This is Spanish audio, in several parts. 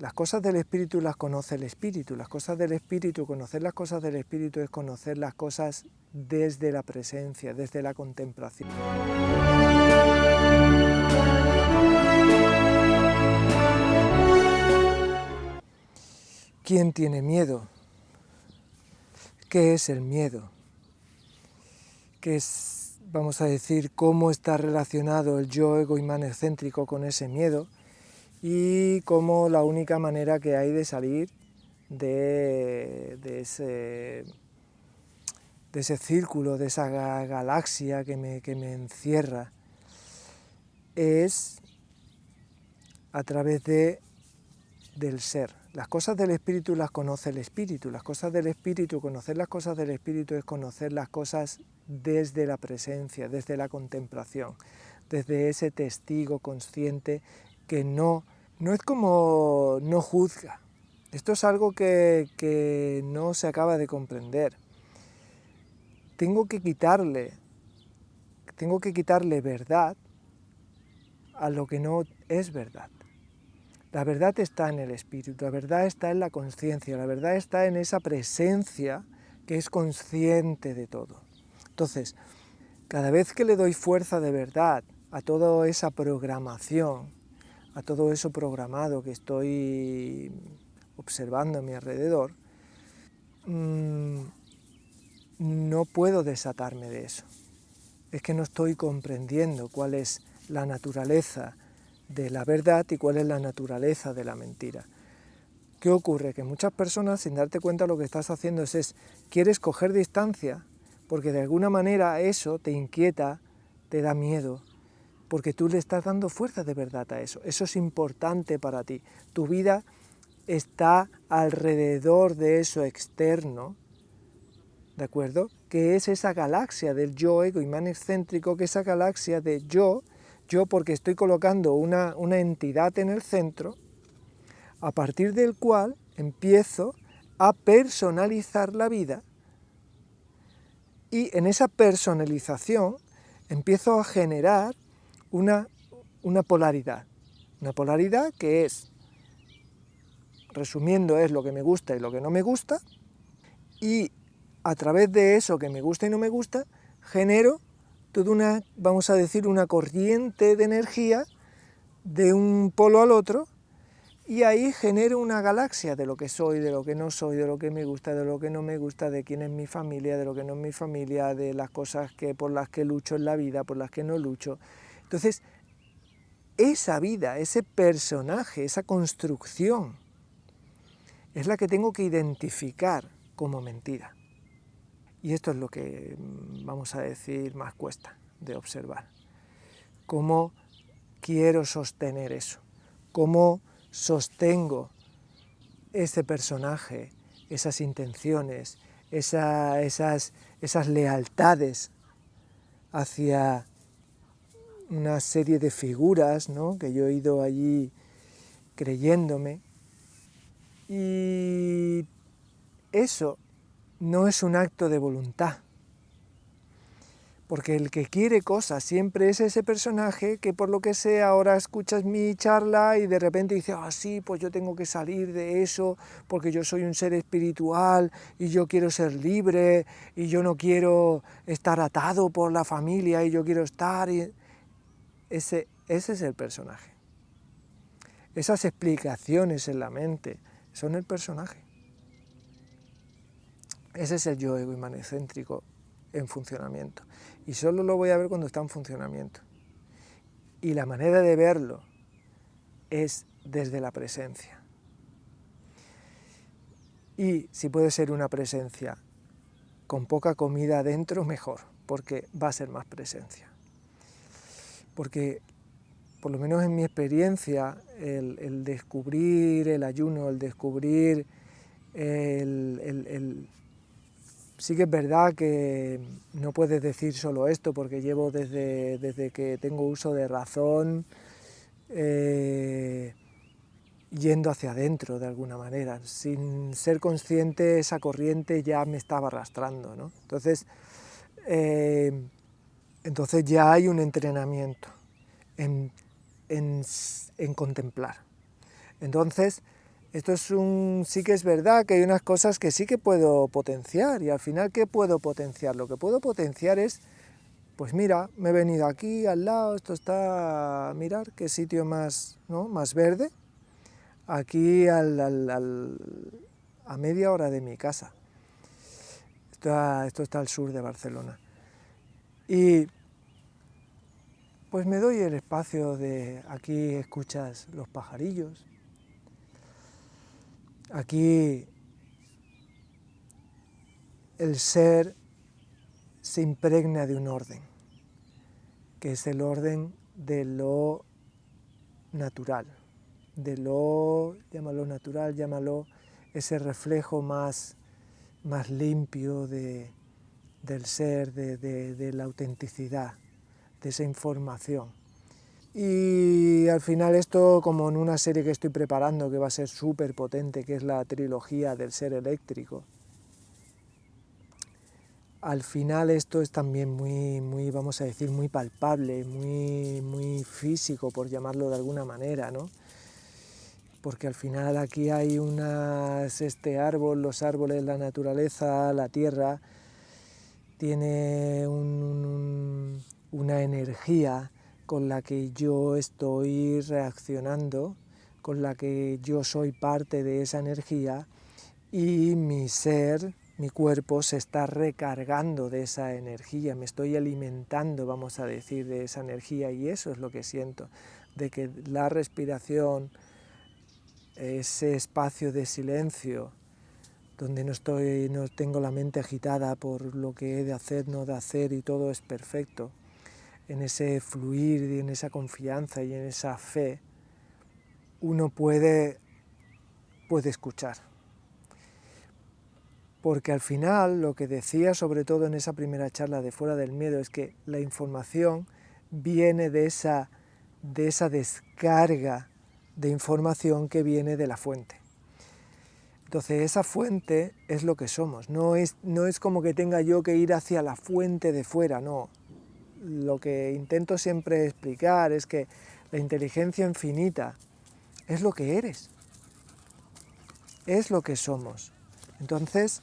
Las cosas del espíritu las conoce el espíritu, las cosas del espíritu, conocer las cosas del espíritu es conocer las cosas desde la presencia, desde la contemplación. ¿Quién tiene miedo? ¿Qué es el miedo? ¿Qué es, vamos a decir, cómo está relacionado el yo ego-imán excéntrico con ese miedo? Y cómo la única manera que hay de salir de ese círculo, de esa galaxia que me encierra, es a través del ser. Las cosas del espíritu las conoce el espíritu, las cosas del espíritu, conocer las cosas del espíritu es conocer las cosas desde la presencia, desde la contemplación, desde ese testigo consciente que no es como no juzga. Esto es algo que no se acaba de comprender. Tengo que quitarle verdad a lo que no es verdad. La verdad está en el espíritu, la verdad está en la conciencia, la verdad está en esa presencia que es consciente de todo. Entonces, cada vez que le doy fuerza de verdad a toda esa programación, a todo eso programado que estoy observando a mi alrededor, no puedo desatarme de eso. Es que no estoy comprendiendo cuál es la naturaleza de la verdad y cuál es la naturaleza de la mentira. ¿Qué ocurre? Que muchas personas, sin darte cuenta, lo que estás haciendo quieres coger distancia, porque de alguna manera eso te inquieta, te da miedo, porque tú le estás dando fuerza de verdad a eso. Eso es importante para ti. Tu vida está alrededor de eso externo, ¿de acuerdo? Que es esa galaxia del yo ego-imán excéntrico, que esa galaxia de yo porque estoy colocando una entidad en el centro, a partir del cual empiezo a personalizar la vida, y en esa personalización empiezo a generar una polaridad que es, resumiendo, es lo que me gusta y lo que no me gusta, y a través de eso que me gusta y no me gusta, genero toda una, vamos a decir, una corriente de energía de un polo al otro, y ahí genero una galaxia de lo que soy, de lo que no soy, de lo que me gusta, de lo que no me gusta, de quién es mi familia, de lo que no es mi familia, de las cosas por las que lucho en la vida, por las que no lucho. Entonces, esa vida, ese personaje, esa construcción, es la que tengo que identificar como mentira. Y esto es lo que, vamos a decir, más cuesta de observar. ¿Cómo quiero sostener eso? ¿Cómo sostengo ese personaje, esas intenciones, esas lealtades hacia una serie de figuras, ¿no?, que yo he ido allí creyéndome? Y eso no es un acto de voluntad, porque el que quiere cosas siempre es ese personaje que, por lo que sea, ahora escuchas mi charla y de repente dice, sí, pues yo tengo que salir de eso porque yo soy un ser espiritual y yo quiero ser libre y yo no quiero estar atado por la familia y yo quiero estar... Ese es el personaje. Esas explicaciones en la mente son el personaje. Ese es el yo ego-imán excéntrico en funcionamiento. Y solo lo voy a ver cuando está en funcionamiento. Y la manera de verlo es desde la presencia. Y si puede ser una presencia con poca comida adentro, mejor, porque va a ser más presencia. Porque, por lo menos en mi experiencia, el descubrir el ayuno, el descubrir sí que es verdad que no puedes decir solo esto, porque llevo desde que tengo uso de razón yendo hacia adentro de alguna manera. Sin ser consciente, esa corriente ya me estaba arrastrando, ¿no? Entonces ya hay un entrenamiento en contemplar. Entonces sí que es verdad que hay unas cosas que sí que puedo potenciar, y al final, ¿qué puedo potenciar? Lo que puedo potenciar es, pues mira, me he venido aquí al lado, esto está, mirar qué sitio más, ¿no?, más verde, aquí a media hora de mi casa. Esto está al sur de Barcelona. Y pues me doy el espacio de, aquí escuchas los pajarillos, aquí el ser se impregna de un orden, que es el orden de lo natural, llámalo natural, llámalo ese reflejo más limpio del ser, de la autenticidad, de esa información. Y al final esto, como en una serie que estoy preparando, que va a ser súper potente, que es la trilogía del ser eléctrico, al final esto es también muy, vamos a decir, muy palpable, muy físico, por llamarlo de alguna manera, ¿no? Porque al final aquí hay este árbol, los árboles, la naturaleza, la tierra, tiene una energía con la que yo estoy reaccionando, con la que yo soy parte de esa energía, y mi ser, mi cuerpo se está recargando de esa energía, me estoy alimentando, vamos a decir, de esa energía, y eso es lo que siento, de que la respiración, ese espacio de silencio, donde no tengo la mente agitada por lo que he de hacer, no de hacer, y todo es perfecto, en ese fluir y en esa confianza y en esa fe, uno puede escuchar. Porque al final, lo que decía sobre todo en esa primera charla de Fuera del Miedo, es que la información viene de esa descarga de información que viene de la fuente. Entonces esa fuente es lo que somos, no es como que tenga yo que ir hacia la fuente de fuera, no. Lo que intento siempre explicar es que la inteligencia infinita es lo que eres, es lo que somos. Entonces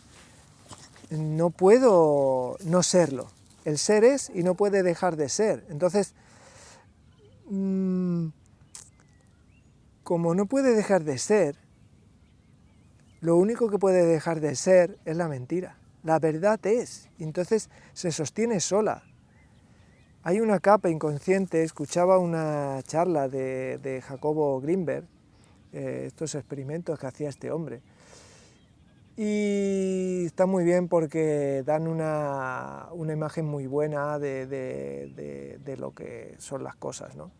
no puedo no serlo, el ser es y no puede dejar de ser. Entonces, como no puede dejar de ser, lo único que puede dejar de ser es la mentira. La verdad es, y entonces se sostiene sola. Hay una capa inconsciente, escuchaba una charla de Jacobo Greenberg, estos experimentos que hacía este hombre, y está muy bien porque dan una imagen muy buena de lo que son las cosas, ¿no?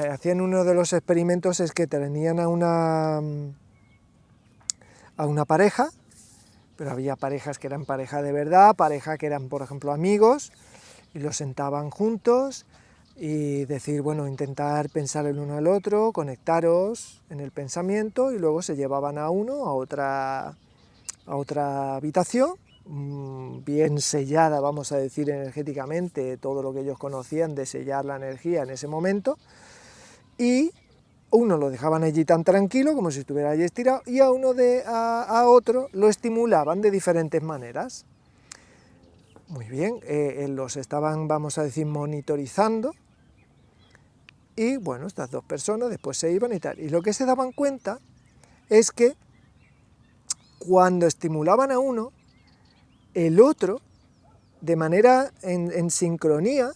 Hacían uno de los experimentos, es que tenían a una pareja, pero había parejas que eran pareja de verdad, pareja que eran, por ejemplo, amigos, y los sentaban juntos y decir, bueno, intentar pensar el uno al otro, conectaros en el pensamiento, y luego se llevaban a uno a otra habitación, bien sellada, vamos a decir, energéticamente, todo lo que ellos conocían de sellar la energía en ese momento, y uno lo dejaban allí tan tranquilo como si estuviera allí estirado, y a otro lo estimulaban de diferentes maneras. Muy bien, los estaban, vamos a decir, monitorizando, y bueno, estas dos personas después se iban y tal. Y lo que se daban cuenta es que cuando estimulaban a uno, el otro, de manera en sincronía,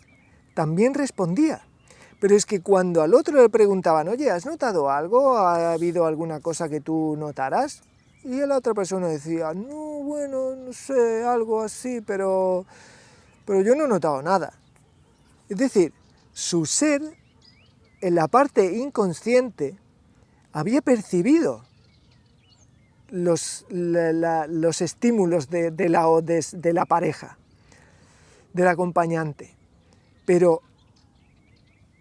también respondía. Pero es que cuando al otro le preguntaban, oye, ¿has notado algo? ¿Ha habido alguna cosa que tú notarás? Y la otra persona decía, no, bueno, no sé, algo así, pero yo no he notado nada. Es decir, su ser, en la parte inconsciente, había percibido los estímulos de la pareja, del acompañante, pero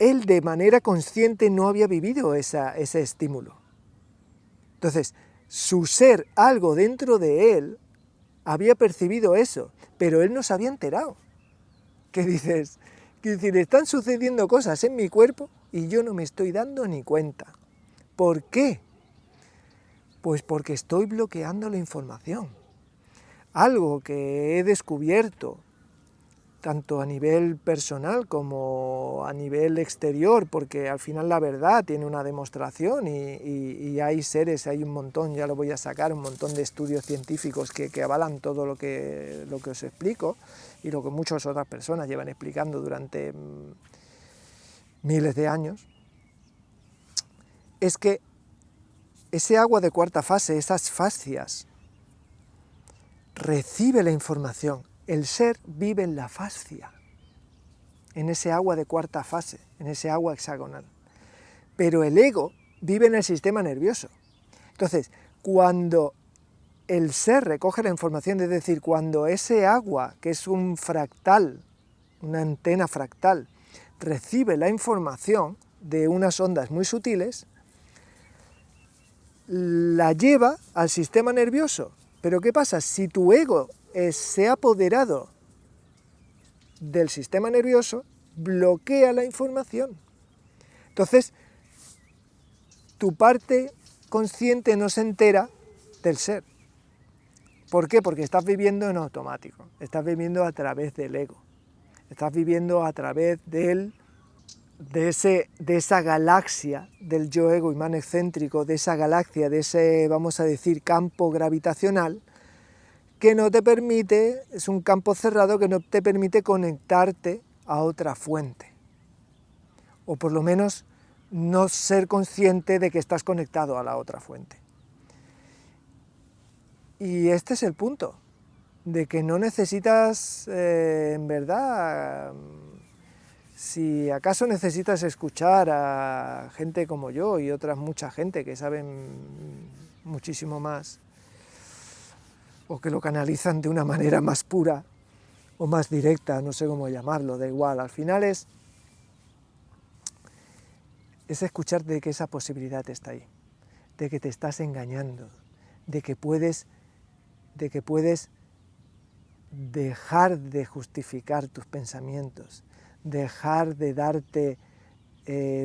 él de manera consciente no había vivido ese estímulo. Entonces, su ser, algo dentro de él, había percibido eso, pero él no se había enterado. ¿Qué dices? Es decir, están sucediendo cosas en mi cuerpo y yo no me estoy dando ni cuenta. ¿Por qué? Pues porque estoy bloqueando la información. Algo que he descubierto tanto a nivel personal como a nivel exterior, porque al final la verdad tiene una demostración y hay seres, hay un montón, ya lo voy a sacar, un montón de estudios científicos que avalan todo lo que os explico y lo que muchas otras personas llevan explicando durante miles de años, es que ese agua de cuarta fase, esas fascias, recibe la información. El ser vive en la fascia, en ese agua de cuarta fase, en ese agua hexagonal. Pero el ego vive en el sistema nervioso. Entonces, cuando el ser recoge la información, es decir, cuando ese agua, que es un fractal, una antena fractal, recibe la información de unas ondas muy sutiles, la lleva al sistema nervioso. Pero ¿qué pasa? Si tu ego se ha apoderado del sistema nervioso, bloquea la información. Entonces, tu parte consciente no se entera del ser. ¿Por qué? Porque estás viviendo en automático, estás viviendo a través del ego, estás viviendo a través de esa galaxia del yo ego imán excéntrico, de esa galaxia, de ese, vamos a decir, campo gravitacional, que no te permite, es un campo cerrado que no te permite conectarte a otra fuente, o por lo menos no ser consciente de que estás conectado a la otra fuente. Y este es el punto, de que no necesitas, en verdad, si acaso necesitas escuchar a gente como yo y otras mucha gente que saben muchísimo más, o que lo canalizan de una manera más pura o más directa, no sé cómo llamarlo, da igual, al final es escuchar de que esa posibilidad está ahí, de que te estás engañando, de que puedes dejar de justificar tus pensamientos, dejar de darte,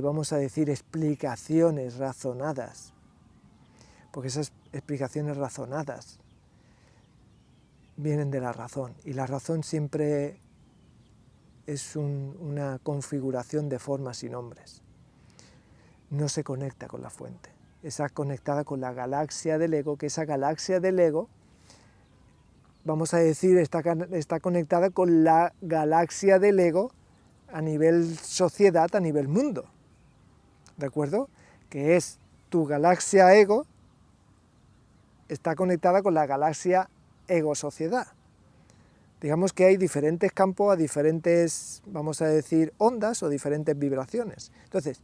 vamos a decir, explicaciones razonadas, porque esas explicaciones razonadas vienen de la razón, y la razón siempre es una configuración de formas y nombres. No se conecta con la fuente, está conectada con la galaxia del ego, que esa galaxia del ego, vamos a decir, está conectada con la galaxia del ego a nivel sociedad, a nivel mundo, ¿de acuerdo? Que es tu galaxia ego, está conectada con la galaxia ego-sociedad. Digamos que hay diferentes campos a diferentes, vamos a decir, ondas o diferentes vibraciones. Entonces,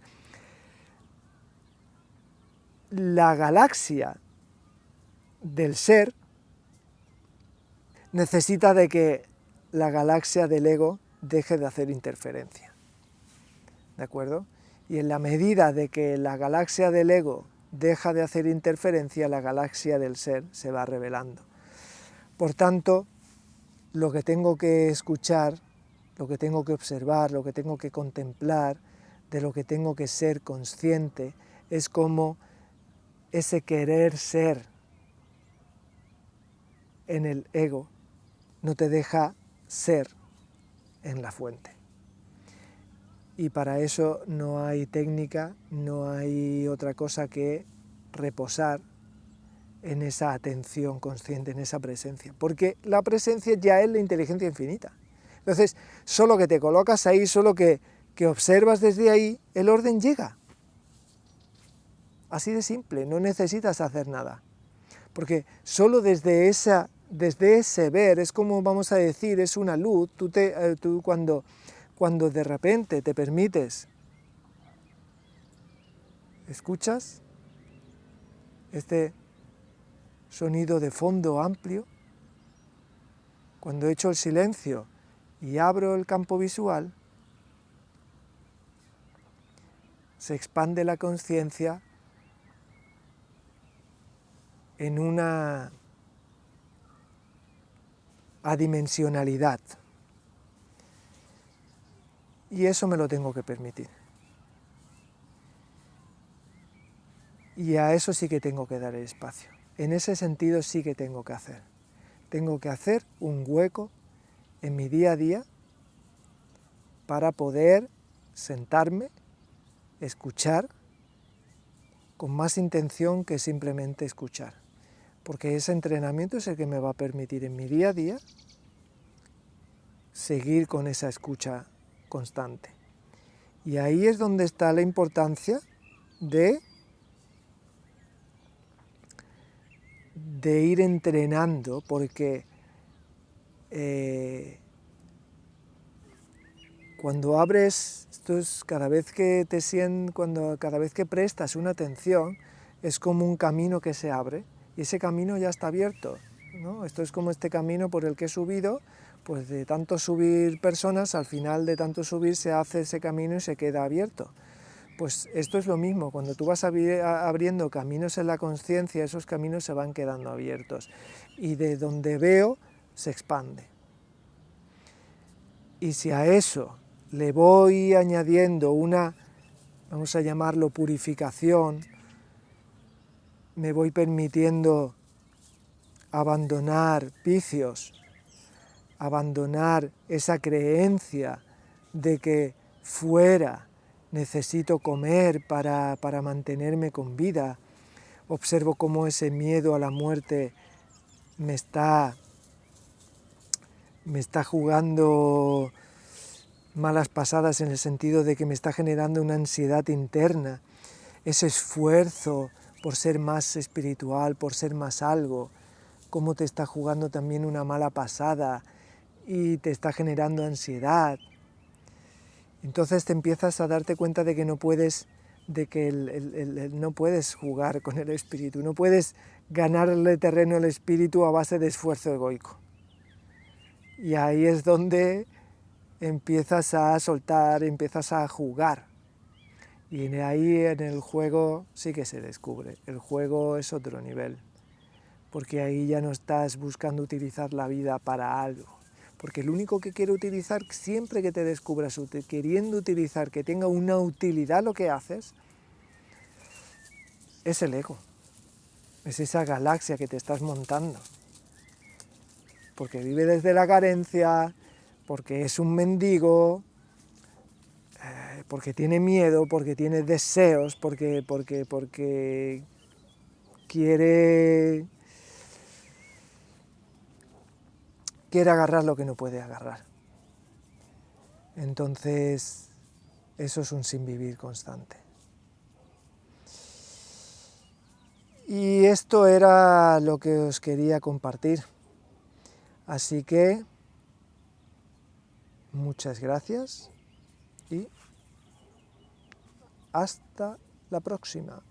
la galaxia del ser necesita de que la galaxia del ego deje de hacer interferencia, ¿de acuerdo? Y en la medida de que la galaxia del ego deja de hacer interferencia, la galaxia del ser se va revelando. Por tanto, lo que tengo que escuchar, lo que tengo que observar, lo que tengo que contemplar, de lo que tengo que ser consciente, es como ese querer ser en el ego no te deja ser en la fuente. Y para eso no hay técnica, no hay otra cosa que reposar en esa atención consciente, en esa presencia, porque la presencia ya es la inteligencia infinita. Entonces, solo que te colocas ahí, solo que observas desde ahí, el orden llega. Así de simple, no necesitas hacer nada, porque solo desde ese ver, es como vamos a decir, es una luz, tú cuando de repente te permites, escuchas este sonido de fondo amplio, cuando echo el silencio y abro el campo visual, se expande la conciencia en una adimensionalidad. Y eso me lo tengo que permitir. Y a eso sí que tengo que dar el espacio. En ese sentido sí que tengo que hacer. Tengo que hacer un hueco en mi día a día para poder sentarme, escuchar, con más intención que simplemente escuchar. Porque ese entrenamiento es el que me va a permitir en mi día a día seguir con esa escucha constante. Y ahí es donde está la importancia de ir entrenando, porque cuando abres, esto es cada vez que cada vez que prestas una atención, es como un camino que se abre y ese camino ya está abierto, ¿no? Esto es como este camino por el que he subido, pues de tanto subir personas, al final de tanto subir se hace ese camino y se queda abierto. Pues esto es lo mismo, cuando tú vas abriendo caminos en la conciencia, esos caminos se van quedando abiertos y de donde veo se expande. Y si a eso le voy añadiendo una, vamos a llamarlo purificación, me voy permitiendo abandonar vicios, abandonar esa creencia de que fuera necesito comer para mantenerme con vida. Observo cómo ese miedo a la muerte me está jugando malas pasadas, en el sentido de que me está generando una ansiedad interna, ese esfuerzo por ser más espiritual, por ser más algo, cómo te está jugando también una mala pasada y te está generando ansiedad. Entonces te empiezas a darte cuenta de que no puedes, no puedes jugar con el espíritu, no puedes ganarle terreno al espíritu a base de esfuerzo egoico. Y ahí es donde empiezas a soltar, empiezas a jugar. Y ahí en el juego sí que se descubre. El juego es otro nivel, porque ahí ya no estás buscando utilizar la vida para algo. Porque el único que quiere utilizar, siempre que te descubras queriendo utilizar, que tenga una utilidad lo que haces, es el ego. Es esa galaxia que te estás montando. Porque vive desde la carencia, porque es un mendigo, porque tiene miedo, porque tiene deseos, porque quiere agarrar lo que no puede agarrar. Entonces, eso es un sinvivir constante. Y esto era lo que os quería compartir. Así que, muchas gracias y hasta la próxima.